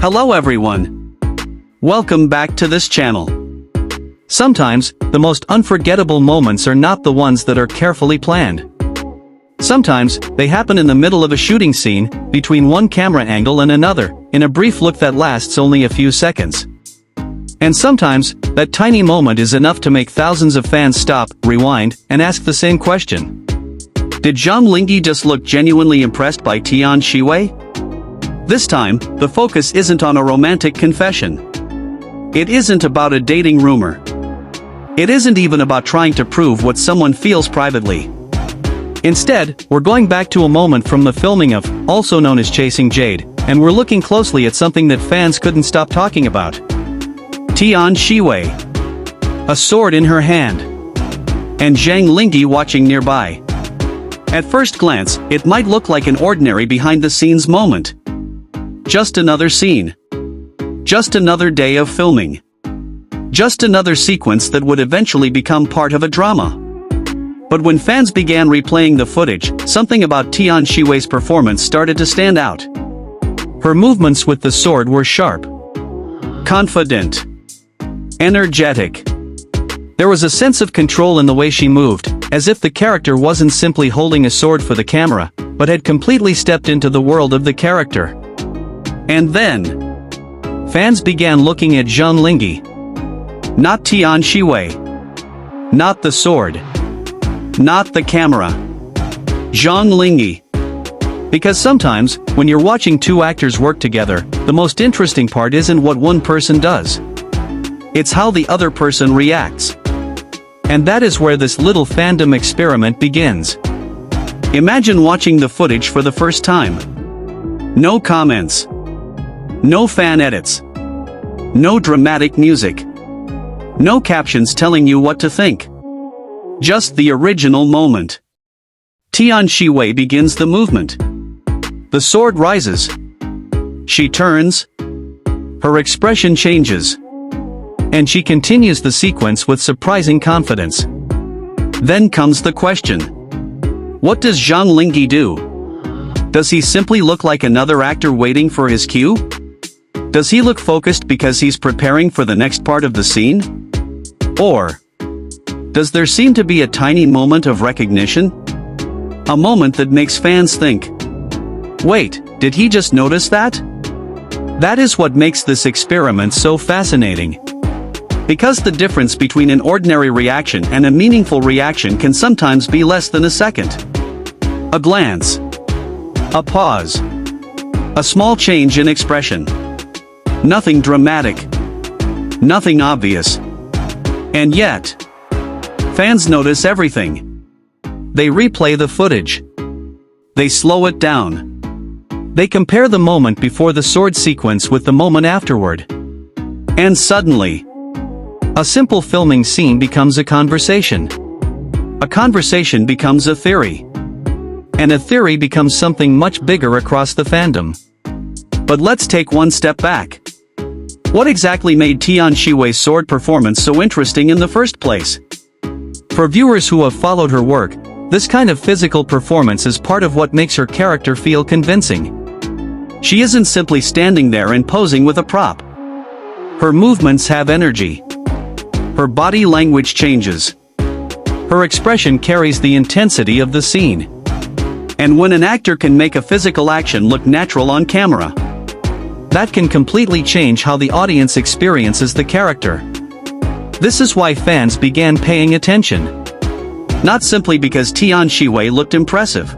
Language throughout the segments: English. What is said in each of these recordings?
Hello everyone. Welcome back to this channel. Sometimes, the most unforgettable moments are not the ones that are carefully planned. Sometimes, they happen in the middle of a shooting scene, between one camera angle and another, in a brief look that lasts only a few seconds. And sometimes, that tiny moment is enough to make thousands of fans stop, rewind, and ask the same question. Did Zhang Linghe just look genuinely impressed by Tian Xiwei? This time, the focus isn't on a romantic confession. It isn't about a dating rumor. It isn't even about trying to prove what someone feels privately. Instead, we're going back to a moment from the filming of, also known as Chasing Jade, and we're looking closely at something that fans couldn't stop talking about. Tian Xiwei. A sword in her hand. And Zhang Linghe watching nearby. At first glance, it might look like an ordinary behind-the-scenes moment. Just another scene. Just another day of filming. Just another sequence that would eventually become part of a drama. But when fans began replaying the footage, something about Tian Xiwei's performance started to stand out. Her movements with the sword were sharp. Confident. Energetic. There was a sense of control in the way she moved, as if the character wasn't simply holding a sword for the camera, but had completely stepped into the world of the character. And then, fans began looking at Zhang Linghe. Not Tian Xiwei. Not the sword. Not the camera. Zhang Linghe. Because sometimes, when you're watching two actors work together, the most interesting part isn't what one person does. It's how the other person reacts. And that is where this little fandom experiment begins. Imagine watching the footage for the first time. No comments. No fan edits. No dramatic music. No captions telling you what to think. Just the original moment. Tian Xiwei begins the movement. The sword rises. She turns. Her expression changes. And she continues the sequence with surprising confidence. Then comes the question. What does Zhang Linghe do? Does he simply look like another actor waiting for his cue? Does he look focused because he's preparing for the next part of the scene? Or does there seem to be a tiny moment of recognition? A moment that makes fans think, wait, did he just notice that? That is what makes this experiment so fascinating. Because the difference between an ordinary reaction and a meaningful reaction can sometimes be less than a second. A glance. A pause. A small change in expression. Nothing dramatic. Nothing obvious. And yet, fans notice everything. They replay the footage. They slow it down. They compare the moment before the sword sequence with the moment afterward. And suddenly, a simple filming scene becomes a conversation. A conversation becomes a theory. And a theory becomes something much bigger across the fandom. But let's take one step back. What exactly made Tian Xiwei's sword performance so interesting in the first place? For viewers who have followed her work, this kind of physical performance is part of what makes her character feel convincing. She isn't simply standing there and posing with a prop. Her movements have energy. Her body language changes. Her expression carries the intensity of the scene. And when an actor can make a physical action look natural on camera, that can completely change how the audience experiences the character. This is why fans began paying attention. Not simply because Tian Xiwei looked impressive,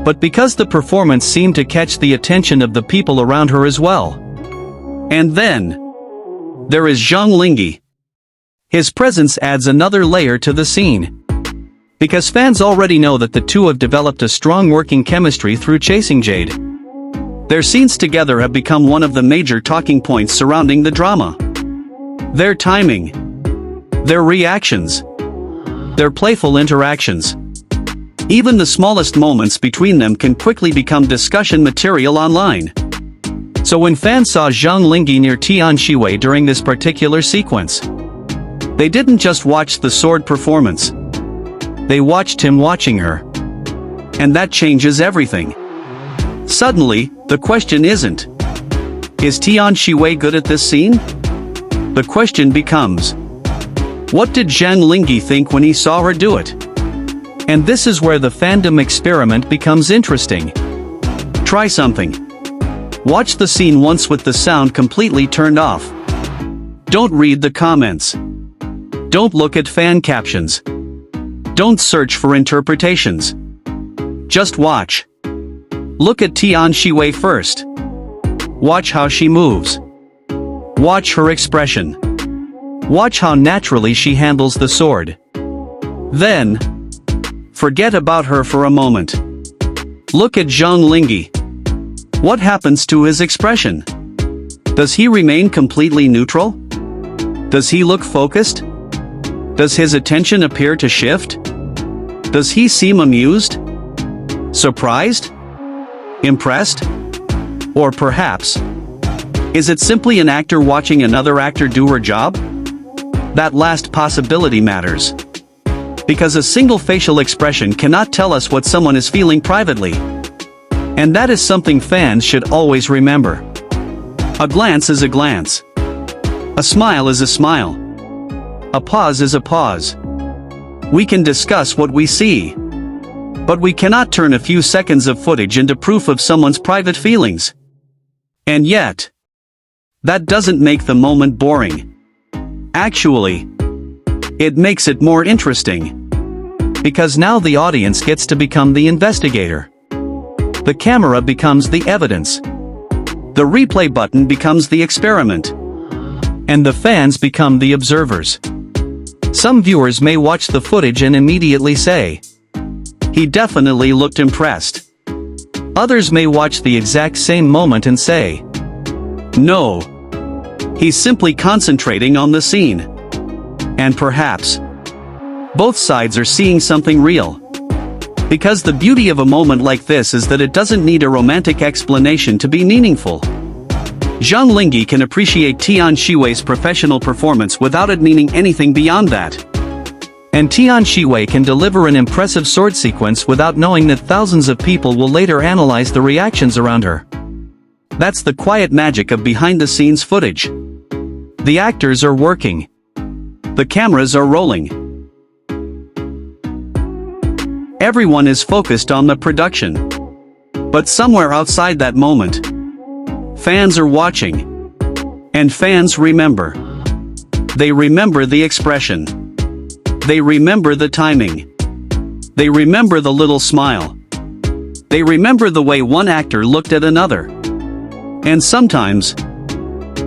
but because the performance seemed to catch the attention of the people around her as well. And then, there is Zhang Linghe. His presence adds another layer to the scene. Because fans already know that the two have developed a strong working chemistry through Chasing Jade. Their scenes together have become one of the major talking points surrounding the drama. Their timing. Their reactions. Their playful interactions. Even the smallest moments between them can quickly become discussion material online. So when fans saw Zhang Linghe near Tian Xiwei during this particular sequence, they didn't just watch the sword performance. They watched him watching her. And that changes everything. Suddenly, the question isn't, Is Tian Xiwei good at this scene? The question becomes, what did Zhang Linghe think when he saw her do it? And this is where the fandom experiment becomes interesting. Try something. Watch the scene once with the sound completely turned off. Don't read the comments. Don't look at fan captions. Don't search for interpretations. Just watch. Look at Tian Xiwei first. Watch how she moves. Watch her expression. Watch how naturally she handles the sword. Then, forget about her for a moment. Look at Zhang Linghe. What happens to his expression? Does he remain completely neutral? Does he look focused? Does his attention appear to shift? Does he seem amused? Surprised? Impressed? Or perhaps, is it simply an actor watching another actor do her job? That last possibility matters. Because a single facial expression cannot tell us what someone is feeling privately. And that is something fans should always remember. A glance is a glance. A smile is a smile. A pause is a pause. We can discuss what we see. But we cannot turn a few seconds of footage into proof of someone's private feelings. And yet, that doesn't make the moment boring. Actually, it makes it more interesting. Because now the audience gets to become the investigator. The camera becomes the evidence. The replay button becomes the experiment. And the fans become the observers. Some viewers may watch the footage and immediately say, "He definitely looked impressed." Others may watch the exact same moment and say, "No. He's simply concentrating on the scene." And perhaps, both sides are seeing something real. Because the beauty of a moment like this is that it doesn't need a romantic explanation to be meaningful. Zhang Linghe can appreciate Tian Xiwei's professional performance without it meaning anything beyond that. And Tian Xiwei can deliver an impressive sword sequence without knowing that thousands of people will later analyze the reactions around her. That's the quiet magic of behind-the-scenes footage. The actors are working. The cameras are rolling. Everyone is focused on the production. But somewhere outside that moment, fans are watching. And fans remember. They remember the expression. They remember the timing. They remember the little smile. They remember the way one actor looked at another. And sometimes,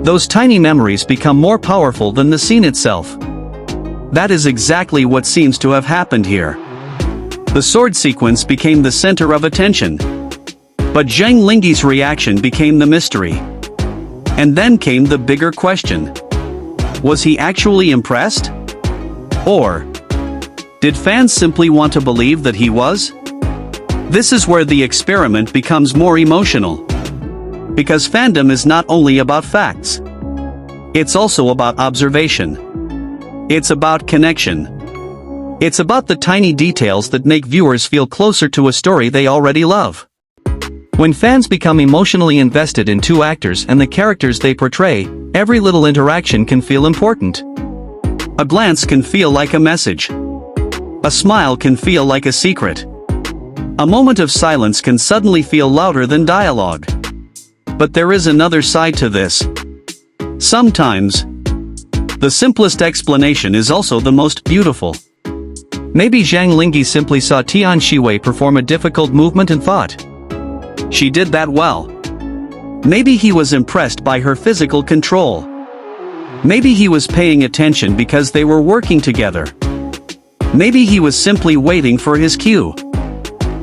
those tiny memories become more powerful than the scene itself. That is exactly what seems to have happened here. The sword sequence became the center of attention. But Zhang Linghe's reaction became the mystery. And then came the bigger question. Was he actually impressed? Or did fans simply want to believe that he was? This is where the experiment becomes more emotional. Because fandom is not only about facts. It's also about observation. It's about connection. It's about the tiny details that make viewers feel closer to a story they already love. When fans become emotionally invested in two actors and the characters they portray, every little interaction can feel important. A glance can feel like a message. A smile can feel like a secret. A moment of silence can suddenly feel louder than dialogue. But there is another side to this. Sometimes, the simplest explanation is also the most beautiful. Maybe Zhang Linghe simply saw Tian Xiwei perform a difficult movement and thought, "She did that well." Maybe he was impressed by her physical control. Maybe he was paying attention because they were working together. Maybe he was simply waiting for his cue.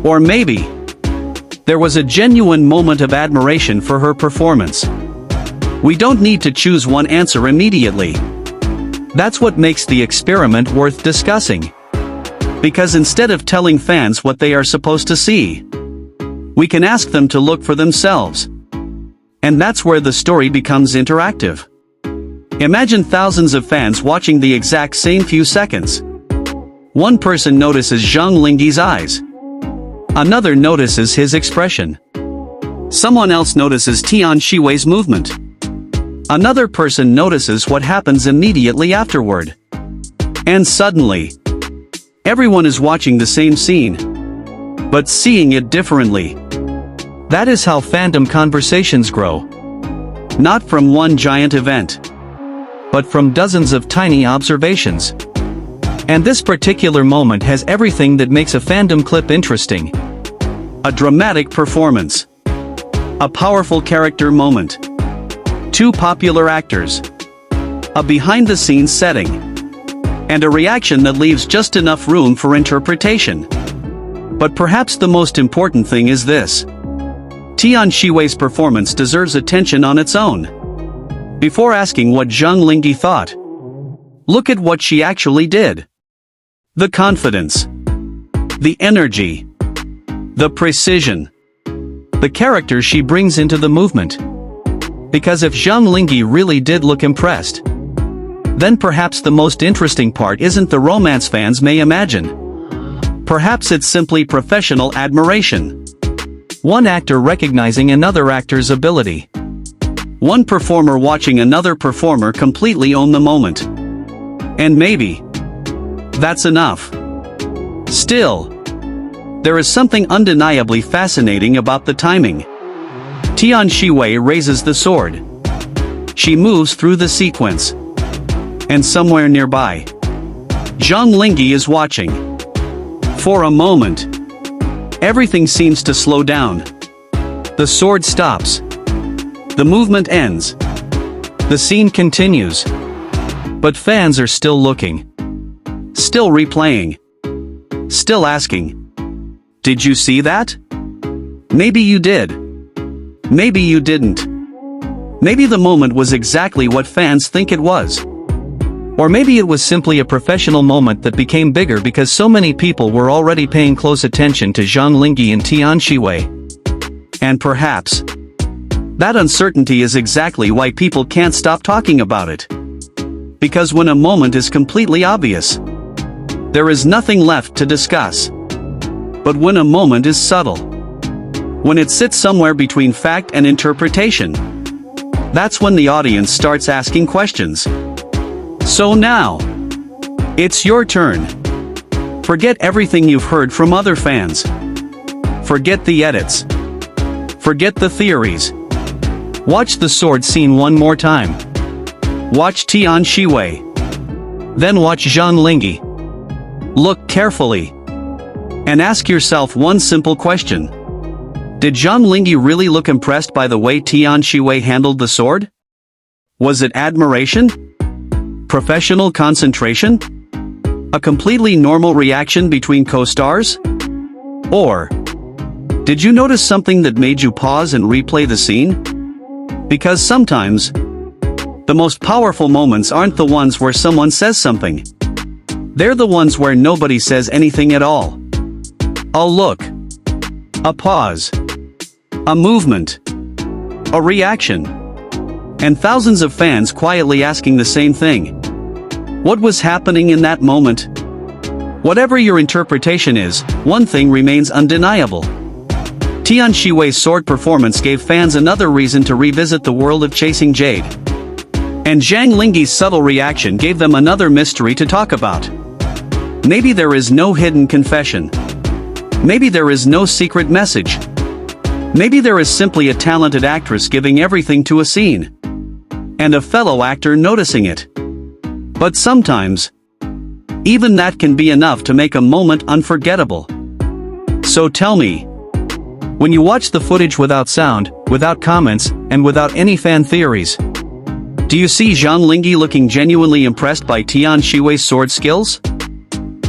Or maybe there was a genuine moment of admiration for her performance. We don't need to choose one answer immediately. That's what makes the experiment worth discussing. Because instead of telling fans what they are supposed to see, we can ask them to look for themselves. And that's where the story becomes interactive. Imagine thousands of fans watching the exact same few seconds. One person notices Zhang Linghe's eyes. Another notices his expression. Someone else notices Tian Xiwei's movement. Another person notices what happens immediately afterward. And suddenly, everyone is watching the same scene, but seeing it differently. That is how fandom conversations grow. Not from one giant event, but from dozens of tiny observations. And this particular moment has everything that makes a fandom clip interesting. A dramatic performance. A powerful character moment. Two popular actors. A behind-the-scenes setting. And a reaction that leaves just enough room for interpretation. But perhaps the most important thing is this. Tian Xiwei's performance deserves attention on its own. Before asking what Zhang Linghe thought, look at what she actually did. The confidence. The energy. The precision. The character she brings into the movement. Because if Zhang Linghe really did look impressed, then perhaps the most interesting part isn't the romance fans may imagine. Perhaps it's simply professional admiration. One actor recognizing another actor's ability. One performer watching another performer completely own the moment. And maybe that's enough. Still, there is something undeniably fascinating about the timing. Tian Xiwei raises the sword. She moves through the sequence. And somewhere nearby, Zhang Linghe is watching. For a moment, everything seems to slow down. The sword stops. The movement ends. The scene continues. But fans are still looking. Still replaying. Still asking. Did you see that? Maybe you did. Maybe you didn't. Maybe the moment was exactly what fans think it was. Or maybe it was simply a professional moment that became bigger because so many people were already paying close attention to Zhang Linghe and Tian Xiwei. And perhaps that uncertainty is exactly why people can't stop talking about it. Because when a moment is completely obvious, there is nothing left to discuss. But when a moment is subtle, when it sits somewhere between fact and interpretation, that's when the audience starts asking questions. So now, it's your turn. Forget everything you've heard from other fans. Forget the edits. Forget the theories. Watch the sword scene one more time. Watch Tian Xiwei. Then watch Zhang Linghe. Look carefully. And ask yourself one simple question. Did Zhang Linghe really look impressed by the way Tian Xiwei handled the sword? Was it admiration? Professional concentration? A completely normal reaction between co-stars? Or did you notice something that made you pause and replay the scene? Because sometimes, the most powerful moments aren't the ones where someone says something. They're the ones where nobody says anything at all. A look. A pause. A movement. A reaction. And thousands of fans quietly asking the same thing. What was happening in that moment? Whatever your interpretation is, one thing remains undeniable. Tian Xiwei's sword performance gave fans another reason to revisit the world of Chasing Jade. And Zhang Linghe's subtle reaction gave them another mystery to talk about. Maybe there is no hidden confession. Maybe there is no secret message. Maybe there is simply a talented actress giving everything to a scene. And a fellow actor noticing it. But sometimes, even that can be enough to make a moment unforgettable. So tell me, when you watch the footage without sound, without comments, and without any fan theories, do you see Zhang Linghe looking genuinely impressed by Tian Xiwei's sword skills?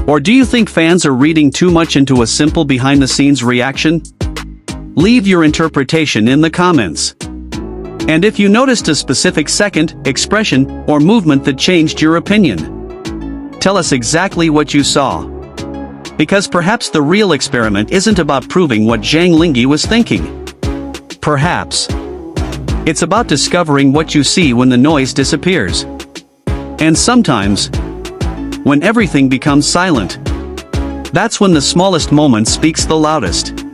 Or do you think fans are reading too much into a simple behind-the-scenes reaction? Leave your interpretation in the comments. And if you noticed a specific second, expression, or movement that changed your opinion, tell us exactly what you saw. Because perhaps the real experiment isn't about proving what Zhang Linghe was thinking. Perhaps it's about discovering what you see when the noise disappears. And sometimes, when everything becomes silent, that's when the smallest moment speaks the loudest.